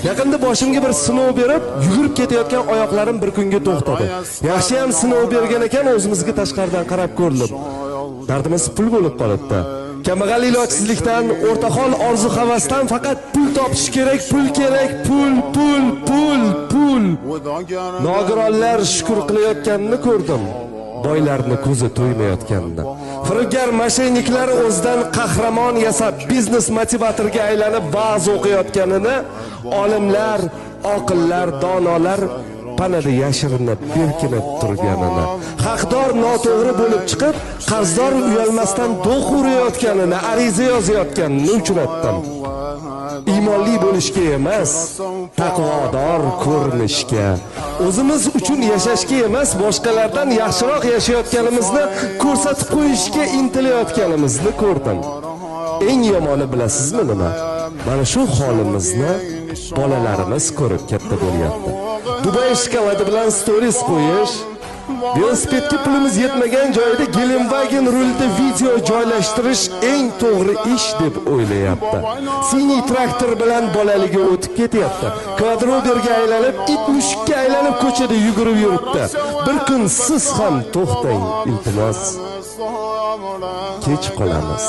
Yaqinda boshimga bir sinov berib, yugurib ketayotgan oyoqlarim bir kunga to'xtadi. Yaxshi ham sinov bergan ekan, o'zimizga tashqaridan qarab ko'rilib. Dardimiz pul bo'lib qolibdi. Kambag'al ilojsizlikdan, o'rtahol orzu-havasdan faqat pul topish kerak, pul kerak, pul. Nogironlar shukr qilayotganini ko'rdim. Boylarni ko'zi to'ymayotganini. Firibgar mashayniklar o'zidan qahramon yasab, biznes motivatorga aylanib va'z o'qiyotganini, olimlar, oqillar, donolar panada yashirinib, berkinib turganini, haqdor noto'g'ri bo'lib chiqib, qarzdor uyalmasdan do'q urayotganini, ariza yozayotganini uchratdim. Iymonli bo'lishga emas, taqvodor ko'rinishga, o'zimiz uchun yashashga emas, boshqalardan yaxshiroq yashayotganimizni ko'rsatib qo'yishga intilayotganimizni ko'rdim. Eng yomoni bilasizmi nima? Mana shu holimizni bolalarimiz ko'rib katta bo'lyapti. Dubai shokoladi bilan stories qo'yish, velosipedga pulimiz yetmagan joyda Gelenwagen rulida video joylashtirish eng to'g'ri ish deb o'ylayapti. Siniy traktor bilan bolaligi o'tib ketyapti. Kvadroberga aylanib, it mushukka aylanib ko'chada yugurib yuribdi. Bir kun siz ham to'xtang, iltimos. Kech qolamiz.